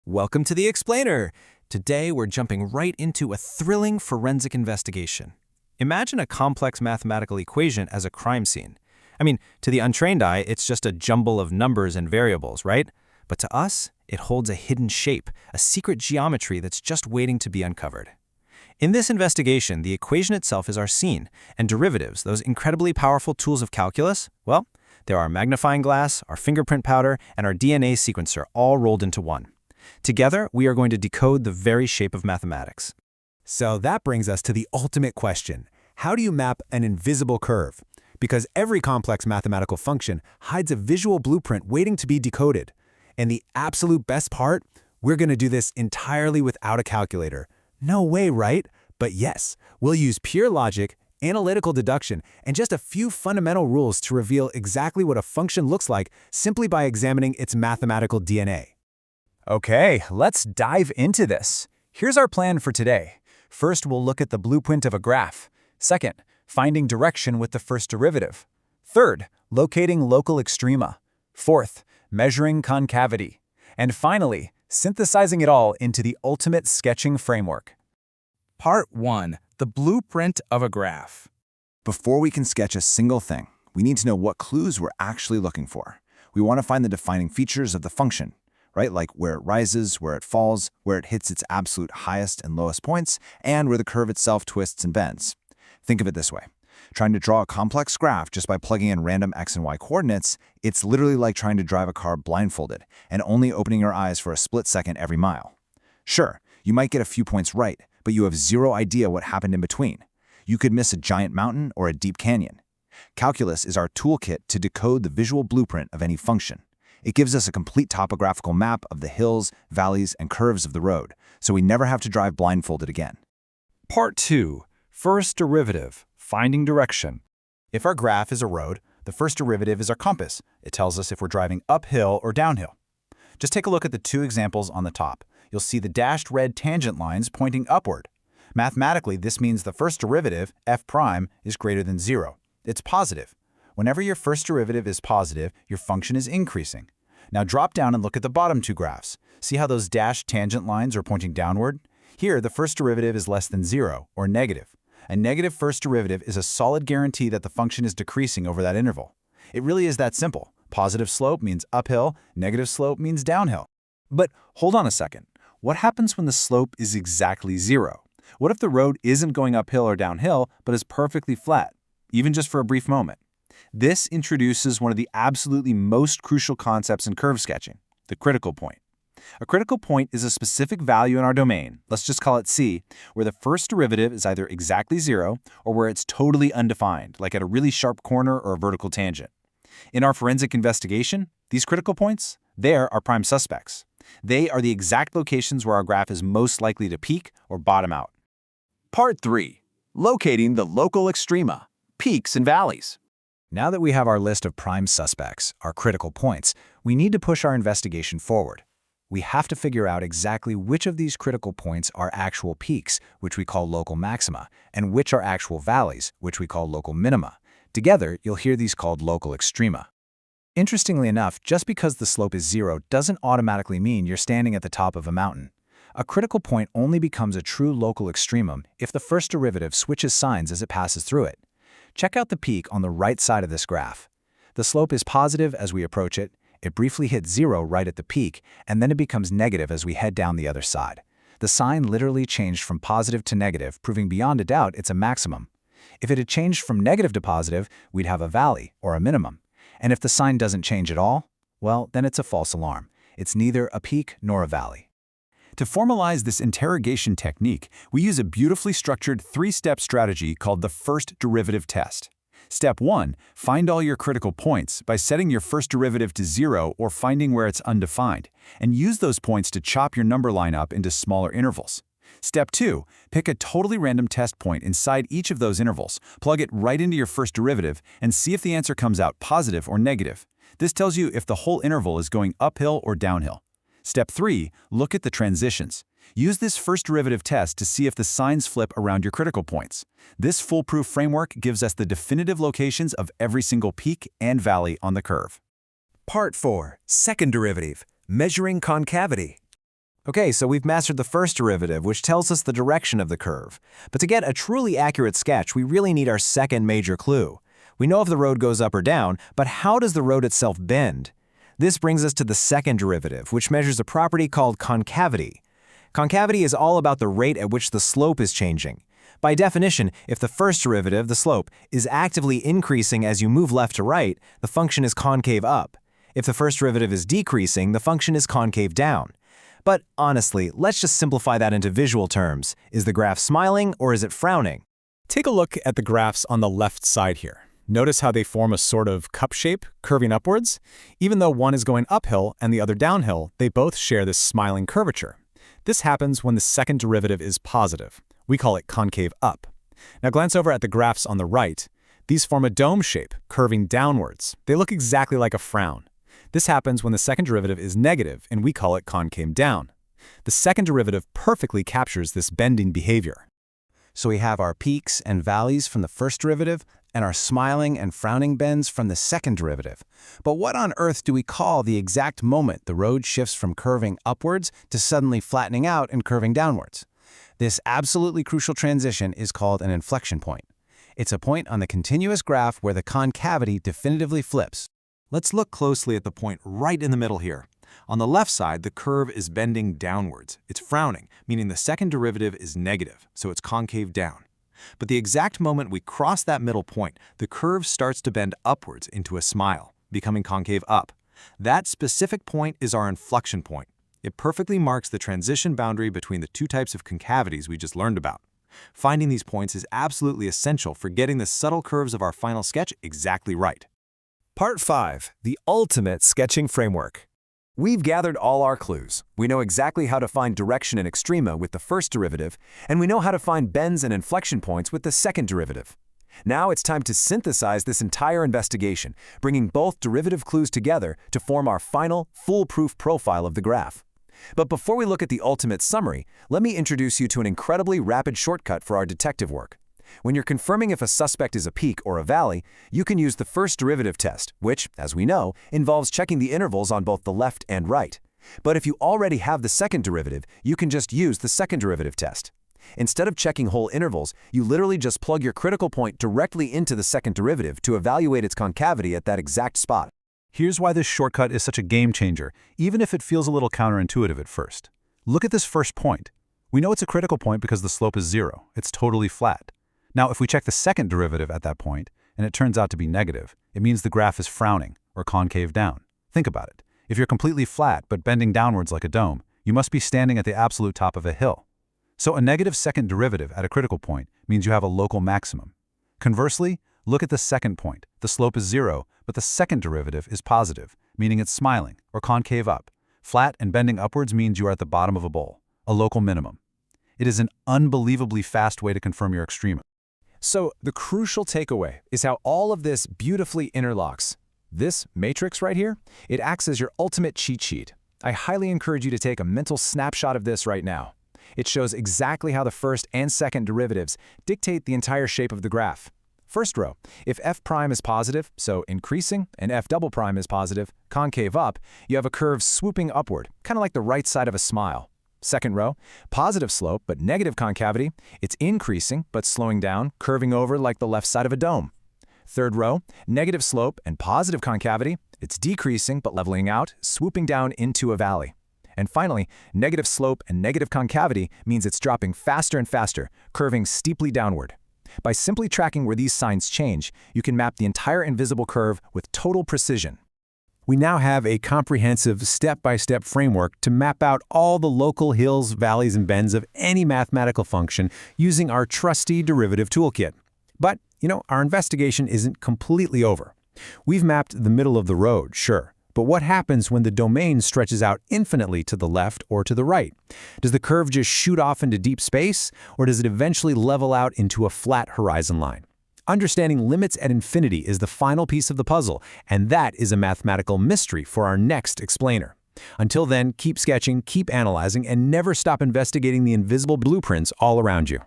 Welcome to the Explainer! Today we're jumping right into a thrilling forensic investigation. Imagine a complex mathematical equation as a crime scene. To the untrained eye, it's just a jumble of numbers and variables, right? But to us, it holds a hidden shape, a secret geometry that's just waiting to be uncovered. In this investigation, the equation itself is our scene, and derivatives, those incredibly powerful tools of calculus, well, they're our magnifying glass, our fingerprint powder, and our DNA sequencer all rolled into one. Together, we are going to decode the very shape of mathematics. So that brings us to the ultimate question. How do you map an invisible curve? Because every complex mathematical function hides a visual blueprint waiting to be decoded. And the absolute best part? We're going to do this entirely without a calculator. No way, right? But yes, we'll use pure logic, analytical deduction, and just a few fundamental rules to reveal exactly what a function looks like simply by examining its mathematical DNA. Okay, let's dive into this. Here's our plan for today. First, we'll look at the blueprint of a graph. Second, finding direction with the first derivative. Third, locating local extrema. Fourth, measuring concavity. And finally, synthesizing it all into the ultimate sketching framework. Part 1. The blueprint of a graph. Before we can sketch a single thing, we need to know what clues we're actually looking for. We want to find the defining features of the function, right? Like where it rises, where it falls, where it hits its absolute highest and lowest points, and where the curve itself twists and bends. Think of it this way. Trying to draw a complex graph just by plugging in random x and y coordinates, it's literally like trying to drive a car blindfolded and only opening your eyes for a split second every mile. Sure, you might get a few points right, but you have zero idea what happened in between. You could miss a giant mountain or a deep canyon. Calculus is our toolkit to decode the visual blueprint of any function. It gives us a complete topographical map of the hills, valleys, and curves of the road, so we never have to drive blindfolded again. Part 2. First derivative. Finding direction. If our graph is a road, the first derivative is our compass. It tells us if we're driving uphill or downhill. Just take a look at the two examples on the top. You'll see the dashed red tangent lines pointing upward. Mathematically, this means the first derivative, f prime, is greater than 0. It's positive. Whenever your first derivative is positive, your function is increasing. Now drop down and look at the bottom two graphs. See how those dashed tangent lines are pointing downward? Here, the first derivative is less than 0, or negative. A negative first derivative is a solid guarantee that the function is decreasing over that interval. It really is that simple. Positive slope means uphill, negative slope means downhill. But hold on a second. What happens when the slope is exactly 0? What if the road isn't going uphill or downhill, but is perfectly flat, even just for a brief moment? This introduces one of the absolutely most crucial concepts in curve sketching, the critical point. A critical point is a specific value in our domain, let's just call it C, where the first derivative is either exactly 0 or where it's totally undefined, like at a really sharp corner or a vertical tangent. In our forensic investigation, these critical points, they're our prime suspects. They are the exact locations where our graph is most likely to peak or bottom out. Part 3. Locating the local extrema. Peaks and valleys. Now that we have our list of prime suspects, our critical points, we need to push our investigation forward. We have to figure out exactly which of these critical points are actual peaks, which we call local maxima, and which are actual valleys, which we call local minima. Together, you'll hear these called local extrema. Interestingly enough, just because the slope is 0 doesn't automatically mean you're standing at the top of a mountain. A critical point only becomes a true local extremum if the first derivative switches signs as it passes through it. Check out the peak on the right side of this graph. The slope is positive as we approach it, it briefly hits 0 right at the peak, and then it becomes negative as we head down the other side. The sign literally changed from positive to negative, proving beyond a doubt it's a maximum. If it had changed from negative to positive, we'd have a valley, or a minimum. And if the sign doesn't change at all, well, then it's a false alarm. It's neither a peak nor a valley. To formalize this interrogation technique, we use a beautifully structured three-step strategy called the first derivative test. Step 1, find all your critical points by setting your first derivative to 0 or finding where it's undefined, and use those points to chop your number line up into smaller intervals. Step 2, pick a totally random test point inside each of those intervals, plug it right into your first derivative, and see if the answer comes out positive or negative. This tells you if the whole interval is going uphill or downhill. Step 3, look at the transitions. Use this first derivative test to see if the signs flip around your critical points. This foolproof framework gives us the definitive locations of every single peak and valley on the curve. Part 4. Second derivative. Measuring concavity. Okay, so we've mastered the first derivative, which tells us the direction of the curve. But to get a truly accurate sketch, we really need our second major clue. We know if the road goes up or down, but how does the road itself bend? This brings us to the second derivative, which measures a property called concavity. Concavity is all about the rate at which the slope is changing. By definition, if the first derivative, the slope, is actively increasing as you move left to right, the function is concave up. If the first derivative is decreasing, the function is concave down. But honestly, let's just simplify that into visual terms. Is the graph smiling or is it frowning? Take a look at the graphs on the left side here. Notice how they form a sort of cup shape, curving upwards? Even though one is going uphill and the other downhill, they both share this smiling curvature. This happens when the second derivative is positive. We call it concave up. Now glance over at the graphs on the right. These form a dome shape, curving downwards. They look exactly like a frown. This happens when the second derivative is negative, and we call it concave down. The second derivative perfectly captures this bending behavior. So we have our peaks and valleys from the first derivative, and our smiling and frowning bends from the second derivative. But what on earth do we call the exact moment the road shifts from curving upwards to suddenly flattening out and curving downwards? This absolutely crucial transition is called an inflection point. It's a point on the continuous graph where the concavity definitively flips. Let's look closely at the point right in the middle here. On the left side, the curve is bending downwards. It's frowning, meaning the second derivative is negative, so it's concave down. But the exact moment we cross that middle point, the curve starts to bend upwards into a smile, becoming concave up. That specific point is our inflection point. It perfectly marks the transition boundary between the two types of concavities we just learned about. Finding these points is absolutely essential for getting the subtle curves of our final sketch exactly right. Part 5. The ultimate sketching framework. We've gathered all our clues. We know exactly how to find direction and extrema with the first derivative, and we know how to find bends and inflection points with the second derivative. Now it's time to synthesize this entire investigation, bringing both derivative clues together to form our final, foolproof profile of the graph. But before we look at the ultimate summary, let me introduce you to an incredibly rapid shortcut for our detective work. When you're confirming if a suspect is a peak or a valley, you can use the first derivative test, which, as we know, involves checking the intervals on both the left and right. But if you already have the second derivative, you can just use the second derivative test. Instead of checking whole intervals, you literally just plug your critical point directly into the second derivative to evaluate its concavity at that exact spot. Here's why this shortcut is such a game changer, even if it feels a little counterintuitive at first. Look at this first point. We know it's a critical point because the slope is 0. It's totally flat. Now, if we check the second derivative at that point, and it turns out to be negative, it means the graph is frowning, or concave down. Think about it. If you're completely flat but bending downwards like a dome, you must be standing at the absolute top of a hill. So a negative second derivative at a critical point means you have a local maximum. Conversely, look at the second point. The slope is 0, but the second derivative is positive, meaning it's smiling, or concave up. Flat and bending upwards means you are at the bottom of a bowl, a local minimum. It is an unbelievably fast way to confirm your extrema. So the crucial takeaway is how all of this beautifully interlocks. This matrix right here, it acts as your ultimate cheat sheet. I highly encourage you to take a mental snapshot of this right now. It shows exactly how the first and second derivatives dictate the entire shape of the graph. First row, if f prime is positive, so increasing, and f double prime is positive, concave up, you have a curve swooping upward, kind of like the right side of a smile. Second row, positive slope but negative concavity, it's increasing but slowing down, curving over like the left side of a dome. Third row, negative slope and positive concavity, it's decreasing but leveling out, swooping down into a valley. And finally, negative slope and negative concavity means it's dropping faster and faster, curving steeply downward. By simply tracking where these signs change, you can map the entire invisible curve with total precision. We now have a comprehensive step-by-step framework to map out all the local hills, valleys, and bends of any mathematical function using our trusty derivative toolkit. But, our investigation isn't completely over. We've mapped the middle of the road, sure, but what happens when the domain stretches out infinitely to the left or to the right? Does the curve just shoot off into deep space, or does it eventually level out into a flat horizon line? Understanding limits at infinity is the final piece of the puzzle, and that is a mathematical mystery for our next explainer. Until then, keep sketching, keep analyzing, and never stop investigating the invisible blueprints all around you.